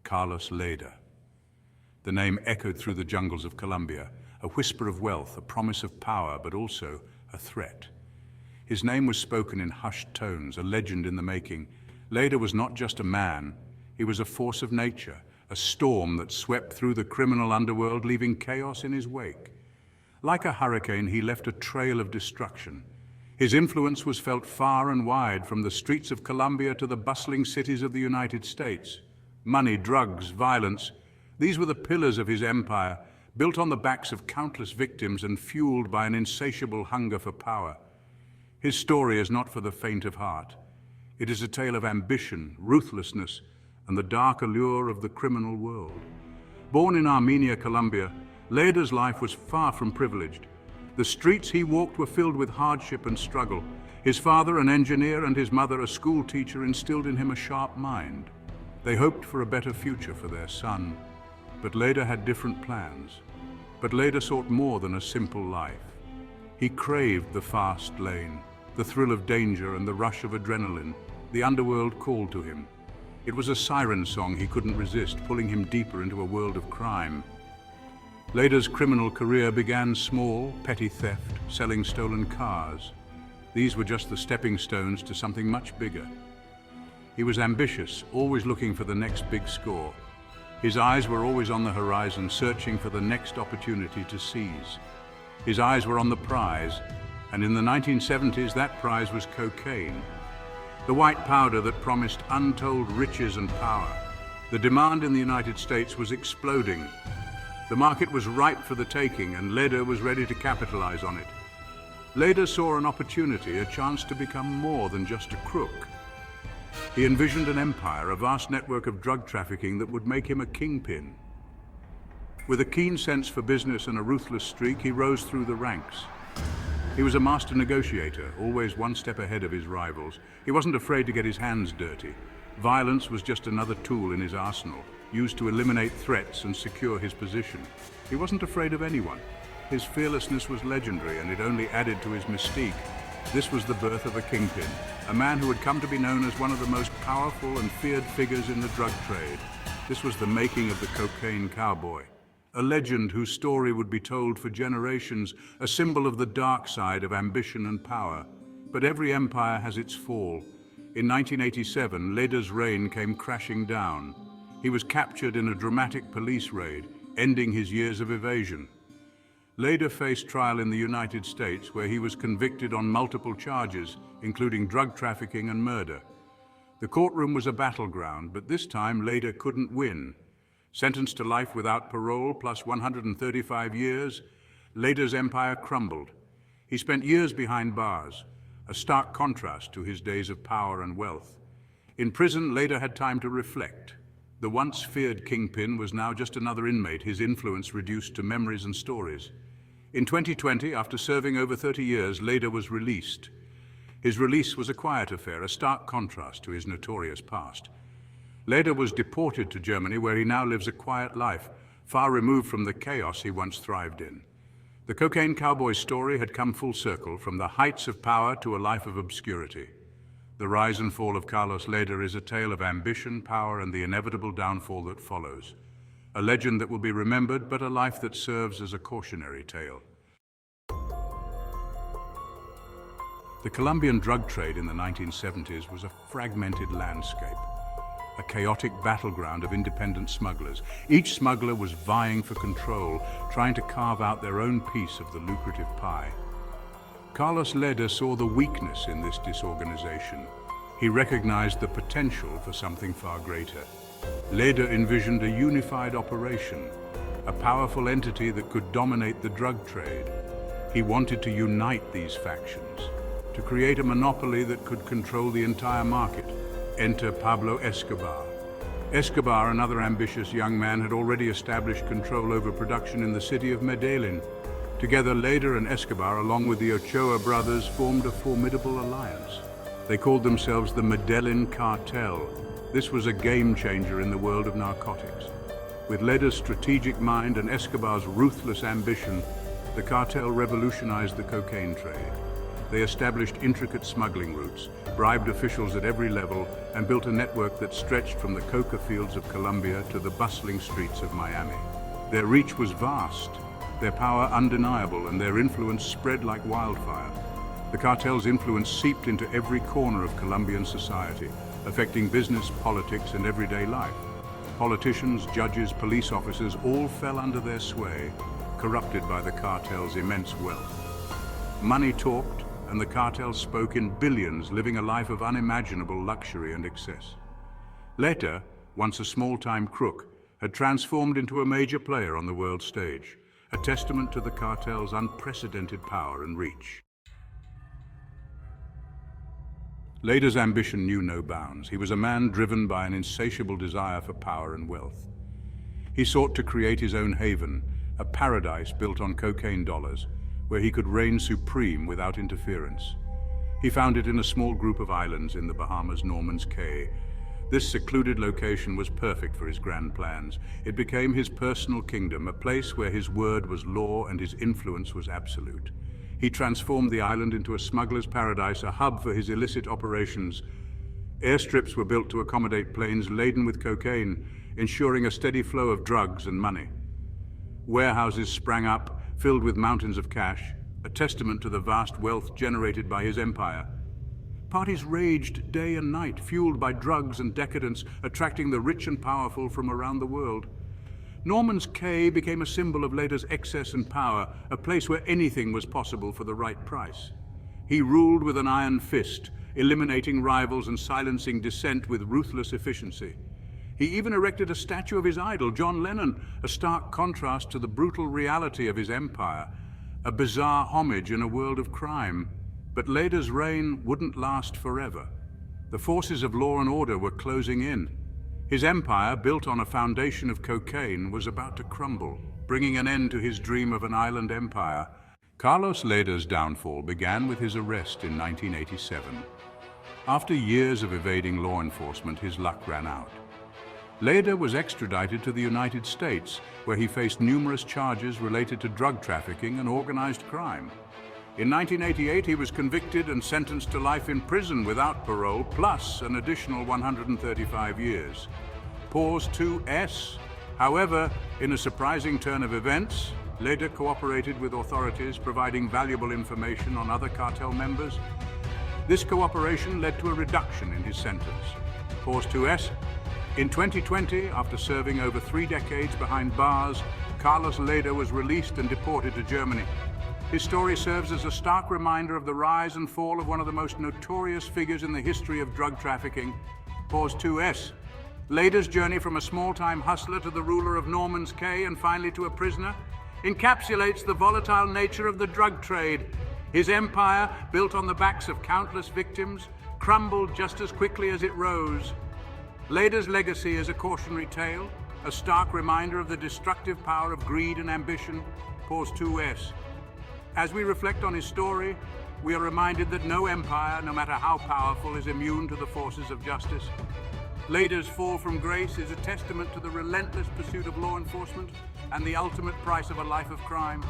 Carlos Lehder. The name echoed through the jungles of Colombia, a whisper of wealth, a promise of power, but also a threat. His name was spoken in hushed tones, a legend in the making. Lehder was not just a man, he was a force of nature, a storm that swept through the criminal underworld, leaving chaos in his wake. Like a hurricane, he left a trail of destruction. His influence was felt far and wide, from the streets of Colombia to the bustling cities of the United States. Money, drugs, violence, these were the pillars of his empire, built on the backs of countless victims and fueled by an insatiable hunger for power. His story is not for the faint of heart. It is a tale of ambition, ruthlessness, and the dark allure of the criminal world. Born in Armenia, Colombia, Lehder's life was far from privileged. The streets he walked were filled with hardship and struggle. His father, an engineer, and his mother, a school teacher, instilled in him a sharp mind. They hoped for a better future for their son, but Lehder had different plans. But Lehder sought more than a simple life. He craved the fast lane, the thrill of danger and the rush of adrenaline. The underworld called to him. It was a siren song he couldn't resist, pulling him deeper into a world of crime. Lehder's criminal career began small, petty theft, selling stolen cars. These were just the stepping stones to something much bigger. He was ambitious, always looking for the next big score. His eyes were always on the horizon, searching for the next opportunity to seize. His eyes were on the prize, and in the 1970s that prize was cocaine. The white powder that promised untold riches and power. The demand in the United States was exploding. The market was ripe for the taking, and Lehder was ready to capitalize on it. Lehder saw an opportunity, a chance to become more than just a crook. He envisioned an empire, a vast network of drug trafficking that would make him a kingpin. With a keen sense for business and a ruthless streak, he rose through the ranks. He was a master negotiator, always one step ahead of his rivals. He wasn't afraid to get his hands dirty. Violence was just another tool in his arsenal, used to eliminate threats and secure his position. He wasn't afraid of anyone. His fearlessness was legendary, and it only added to his mystique. This was the birth of a kingpin, a man who had come to be known as one of the most powerful and feared figures in the drug trade. This was the making of the cocaine cowboy, a legend whose story would be told for generations, a symbol of the dark side of ambition and power. But every empire has its fall. In 1987, Lehder's reign came crashing down. He was captured in a dramatic police raid, ending his years of evasion. Lehder faced trial in the United States, where he was convicted on multiple charges, including drug trafficking and murder. The courtroom was a battleground, but this time Lehder couldn't win. Sentenced to life without parole, plus 135 years, Lehder's empire crumbled. He spent years behind bars, a stark contrast to his days of power and wealth. In prison, Lehder had time to reflect. The once feared kingpin was now just another inmate, his influence reduced to memories and stories. In 2020, after serving over 30 years, Lehder was released. His release was a quiet affair, a stark contrast to his notorious past. Lehder was deported to Germany, where he now lives a quiet life, far removed from the chaos he once thrived in. The cocaine cowboy's story had come full circle, from the heights of power to a life of obscurity. The rise and fall of Carlos Lehder is a tale of ambition, power, and the inevitable downfall that follows. A legend that will be remembered, but a life that serves as a cautionary tale. The Colombian drug trade in the 1970s was a fragmented landscape, a chaotic battleground of independent smugglers. Each smuggler was vying for control, trying to carve out their own piece of the lucrative pie. Carlos Lehder saw the weakness in this disorganization. He recognized the potential for something far greater. Lehder envisioned a unified operation, a powerful entity that could dominate the drug trade. He wanted to unite these factions, to create a monopoly that could control the entire market. Enter Pablo Escobar. Escobar, another ambitious young man, had already established control over production in the city of Medellín. Together, Lehder and Escobar, along with the Ochoa brothers, formed a formidable alliance. They called themselves the Medellín Cartel. This was a game changer in the world of narcotics. With Lehder's strategic mind and Escobar's ruthless ambition, the cartel revolutionized the cocaine trade. They established intricate smuggling routes, bribed officials at every level, and built a network that stretched from the coca fields of Colombia to the bustling streets of Miami. Their reach was vast, their power undeniable, and their influence spread like wildfire. The cartel's influence seeped into every corner of Colombian society, affecting business, politics, and everyday life. Politicians, judges, police officers all fell under their sway, corrupted by the cartel's immense wealth. Money talked, and the cartel spoke in billions, living a life of unimaginable luxury and excess. Lehder, once a small-time crook, had transformed into a major player on the world stage, a testament to the cartel's unprecedented power and reach. Lehder's ambition knew no bounds. He was a man driven by an insatiable desire for power and wealth. He sought to create his own haven, a paradise built on cocaine dollars, where he could reign supreme without interference. He found it in a small group of islands in the Bahamas, Norman's Cay. This secluded location was perfect for his grand plans. It became his personal kingdom, a place where his word was law and his influence was absolute. He transformed the island into a smuggler's paradise, a hub for his illicit operations. Airstrips were built to accommodate planes laden with cocaine, ensuring a steady flow of drugs and money. Warehouses sprang up, filled with mountains of cash, a testament to the vast wealth generated by his empire. Parties raged day and night, fueled by drugs and decadence, attracting the rich and powerful from around the world. Norman's Cay became a symbol of Lehder's excess and power, a place where anything was possible for the right price. He ruled with an iron fist, eliminating rivals and silencing dissent with ruthless efficiency. He even erected a statue of his idol, John Lennon, a stark contrast to the brutal reality of his empire, a bizarre homage in a world of crime. But Lehder's reign wouldn't last forever. The forces of law and order were closing in. His empire, built on a foundation of cocaine, was about to crumble, bringing an end to his dream of an island empire. Carlos Lehder's downfall began with his arrest in 1987. After years of evading law enforcement, his luck ran out. Lehder was extradited to the United States, where he faced numerous charges related to drug trafficking and organized crime. In 1988, he was convicted and sentenced to life in prison without parole, plus an additional 135 years. Pause 2S. However, in a surprising turn of events, Lehder cooperated with authorities, providing valuable information on other cartel members. This cooperation led to a reduction in his sentence. Pause 2S. In 2020, after serving over 3 decades behind bars, Carlos Lehder was released and deported to Germany. His story serves as a stark reminder of the rise and fall of one of the most notorious figures in the history of drug trafficking. Pause 2S. Lehder's journey from a small-time hustler to the ruler of Norman's Cay and finally to a prisoner encapsulates the volatile nature of the drug trade. His empire, built on the backs of countless victims, crumbled just as quickly as it rose. Lehder's legacy is a cautionary tale, a stark reminder of the destructive power of greed and ambition. Pause 2S. As we reflect on his story, we are reminded that no empire, no matter how powerful, is immune to the forces of justice. Lehder's fall from grace is a testament to the relentless pursuit of law enforcement and the ultimate price of a life of crime.